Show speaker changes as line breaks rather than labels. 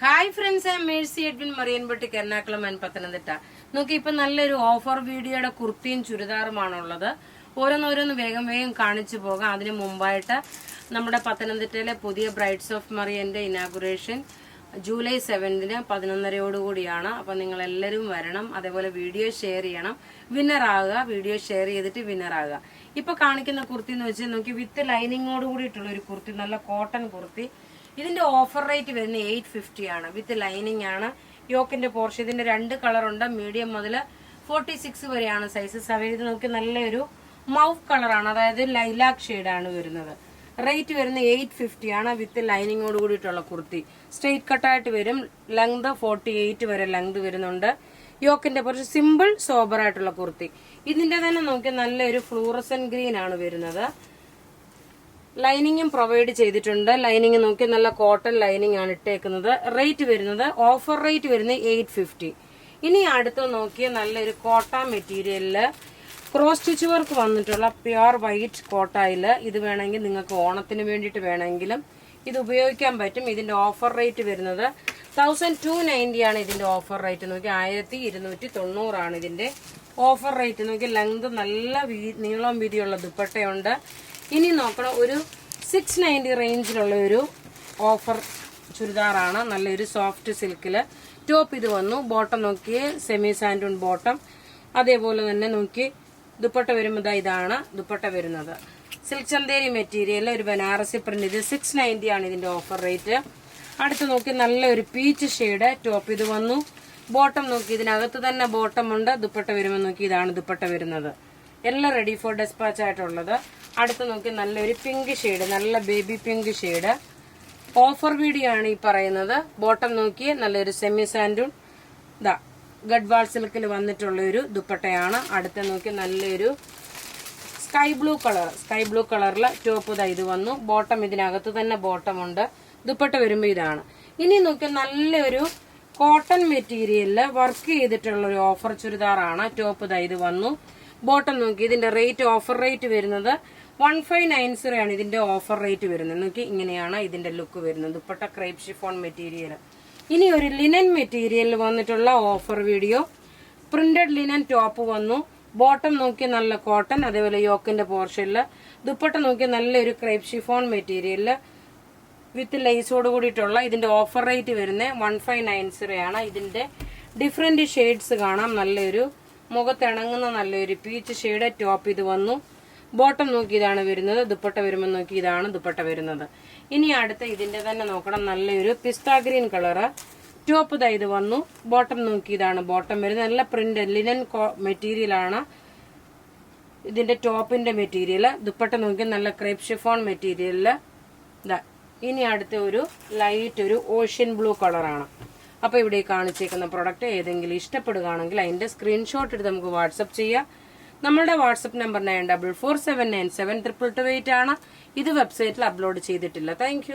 Hi friends, I Mercy Edwin marine boutique Ernakulam and Pathanamthitta. നോക്കി ഇപ്പൊ നല്ലൊരു ഓഫർ വീഡിയോയുടെ കുർത്തിയും ചുരിദാറുമാണുള്ളത്. ഓരോന്നോരോന്ന് വേഗം വേഗം കാണിച്ചു പോകാം. അതിന് മുമ്പായിട്ട് നമ്മുടെ പത്തനംതിട്ടയിലെ പുതിയ ബ്രൈഡ്സ് ഓഫ് മറിയന്റെ ഇനാഗുറേഷൻ ജൂലൈ 7-ന് 11:30 അപ്പൊ നിങ്ങൾ എല്ലാവരും വരണം. അതേപോലെ വീഡിയോ ഷെയർ ചെയ്യണം, വിന്നർ ആകുക. വീഡിയോ ഷെയർ ചെയ്തിട്ട് വിന്നർ ആകുക. ഇപ്പൊ കാണിക്കുന്ന കുർത്തി എന്ന് വെച്ചാൽ നോക്കി വിത്ത് ലൈനിങ്ങോട് കൂടിയിട്ടുള്ള ഒരു കുർത്തി, നല്ല കോട്ടൺ കുർത്തി. ഇതിന്റെ ഓഫർ റേറ്റ് വരുന്നത് 850 ആണ്. വിത്ത് ലൈനിങ് ആണ്. യോക്കിന്റെ പോർഷൻ ഇതിന്റെ 2 കളറുണ്ട്. മീഡിയം മുതൽ 46 വരെയാണ് സൈസസ് അവൈലബിൾ. ഇത് നോക്കി നല്ലൊരു മൗഫ് കളറാണ്, അതായത് ലൈലാക് ഷെയ്ഡാണ് വരുന്നത്. റേറ്റ് വരുന്നത് 850 ആണ്. വിത്ത് ലൈനിങ്ങോട് കൂടിയിട്ടുള്ള കുർത്തി. സ്ട്രെയിറ്റ് കട്ടായിട്ട് വരും. ലെങ്ത് 48 വരെ ലെങ്ത് വരുന്നുണ്ട്. യോക്കിന്റെ പോർഷൻ സിമ്പിൾ സോബർ ആയിട്ടുള്ള കുർത്തി. ഇതിന്റെ തന്നെ നോക്കി നല്ലൊരു ഫ്ലൂറസൻ ഗ്രീൻ ആണ് വരുന്നത്. ലൈനിങ്ങും പ്രൊവൈഡ് ചെയ്തിട്ടുണ്ട്. ലൈനിങ് നോക്കി നല്ല കോട്ടൺ ലൈനിങ് ആണ് ഇട്ടേക്കുന്നത്. റേറ്റ് വരുന്നത് ഓഫർ റേറ്റ് വരുന്നത് 850. ഇനി അടുത്ത് നോക്കിയ നല്ലൊരു കോട്ട മെറ്റീരിയലില് ക്രോസ് സ്റ്റിച്ച് വർക്ക് വന്നിട്ടുള്ള പ്യുർ വൈറ്റ് കോട്ടയില് ഇത് വേണമെങ്കിൽ നിങ്ങൾക്ക് ഓണത്തിന് വേണ്ടിയിട്ട് വേണമെങ്കിലും ഇത് ഉപയോഗിക്കാൻ പറ്റും. ഇതിന്റെ ഓഫർ റേറ്റ് വരുന്നത് 1290 ആണ്. ഇതിന്റെ ഓഫർ റേറ്റ് നോക്കി 1290 ആണ് ഇതിന്റെ ഓഫർ റേറ്റ്. നോക്കി ലെങ്ത് നല്ല നീളം വീതിയുള്ള ദുപ്പട്ടയുണ്ട്. ഇനി നോക്കണം, ഒരു 690 റേഞ്ചിലുള്ള ഒരു ഓഫർ ചുരിദാറാണ്. നല്ലൊരു സോഫ്റ്റ് സിൽക്കില് ടോപ്പ് ഇത് വന്നു. ബോട്ടം നോക്കിയേ സെമി സാൻഡൂൺ ബോട്ടം. അതേപോലെ തന്നെ നോക്കി ദുപ്പട്ട വരുമ്പോൾ ഇതാണ് ദുപ്പട്ട വരുന്നത്. സിൽക്ക് ചന്തേരി മെറ്റീരിയൽ, ഒരു ബനാറസി പ്രിന്റ്. ഇത് 690 ആണ് ഇതിന്റെ ഓഫർ റേറ്റ്. അടുത്ത് നോക്കി നല്ലൊരു പീച്ച് ഷെയ്ഡ് ടോപ്പ് ഇത് വന്നു. ബോട്ടം നോക്കി ഇതിനകത്ത് തന്നെ ബോട്ടം ഉണ്ട്. ദുപ്പട്ട വരുമ്പോൾ നോക്കി ഇതാണ് ദുപ്പട്ട വരുന്നത്. എല്ലാം റെഡി ഫോർ ഡെസ്പാച്ച് ആയിട്ടുള്ളത്. അടുത്ത് നോക്കി നല്ലൊരു പിങ്ക് ഷെയ്ഡ്, നല്ല baby pink shade. Offer video ആണ് ഈ പറയുന്നത്. ബോട്ടം നോക്കി നല്ലൊരു സെമി സാൻഡൂൺ ഗഡ്വാൾ സിൽക്കിൽ വന്നിട്ടുള്ള ഒരു ദുപ്പട്ടയാണ്. അടുത്ത് നോക്കി നല്ലൊരു സ്കൈ ബ്ലൂ കളറിൽ ടോപ്പ് ഇത് വന്നു. ബോട്ടം ഇതിനകത്ത് തന്നെ ബോട്ടം ഉണ്ട്. ദുപ്പട്ട വരുമ്പോ ഇതാണ്. ഇനി നോക്കി നല്ലൊരു കോട്ടൺ മെറ്റീരിയലില് വർക്ക് ചെയ്തിട്ടുള്ള ഒരു ഓഫർ ചുരിദാറാണ്. ടോപ്പ് ഇത് വന്നു. ബോട്ടം നോക്കി ഇതിന്റെ റേറ്റ് ഓഫർ റേറ്റ് വരുന്നത് 1590 ആണ് ഇതിന്റെ ഓഫർ റേറ്റ് വരുന്നത്. നോക്കി ഇങ്ങനെയാണ് ഇതിന്റെ ലുക്ക് വരുന്നത്. Dupatta crepe chiffon material. ഇനി ഒരു ലിനൻ മെറ്റീരിയലിൽ വന്നിട്ടുള്ള offer video. Printed linen top വന്നു. ബോട്ടം നോക്കി നല്ല കോട്ടൺ, അതേപോലെ യോക്കിന്റെ പോർഷനില്. ദുപ്പട്ട നോക്കി നല്ലൊരു ക്രേപ്പ് ഷിഫോൺ മെറ്റീരിയലില് വിത്ത് ലൈസോട് കൂടിയിട്ടുള്ള ഇതിന്റെ ഓഫർ റേറ്റ് വരുന്നത് 1590 ആണ്. ഇതിന്റെ ഡിഫറെന്റ് ഷെയ്ഡ്സ് കാണാം. നല്ലൊരു മുഖത്തിണങ്ങുന്ന നല്ലൊരു പീച്ച് ഷെയ്ഡ് ടോപ്പ് ഇത് വന്നു. ബോട്ടം നോക്കി ഇതാണ് വരുന്നത്. ദുപ്പട്ട വരുമ്പോൾ നോക്കി ഇതാണ് ദുപ്പട്ട വരുന്നത്. ഇനി അടുത്ത ഇതിന്റെ തന്നെ നോക്കണം, നല്ലൊരു പിസ്ത ഗ്രീൻ കളറ് ടോപ്പ് ഇത് വന്നു. ബോട്ടം നോക്കി ഇതാണ് ബോട്ടം വരുന്നത്. നല്ല പ്രിന്റ് ലിനൻ മെറ്റീരിയൽ ആണ് ഇതിന്റെ ടോപ്പിന്റെ മെറ്റീരിയൽ. ദുപ്പട്ട നോക്കി നല്ല ക്രേപ്പ് ഷിഫോൺ മെറ്റീരിയലില്. ഇനി അടുത്ത ഒരു ലൈറ്റ് ഒരു ഓഷ്യൻ ബ്ലൂ കളറാണ്. അപ്പൊ ഇവിടെ കാണിച്ചേക്കുന്ന പ്രൊഡക്റ്റ് ഏതെങ്കിലും ഇഷ്ടപ്പെടുകയാണെങ്കിൽ അതിന്റെ സ്ക്രീൻഷോട്ട് എടുത്ത് നമുക്ക് വാട്സപ്പ് ചെയ്യാം. നമ്മളുടെ വാട്സപ്പ് നമ്പർ 9447972228 ആണ്. ഇത് വെബ്സൈറ്റിൽ അപ്ലോഡ് ചെയ്തിട്ടില്ല. താങ്ക്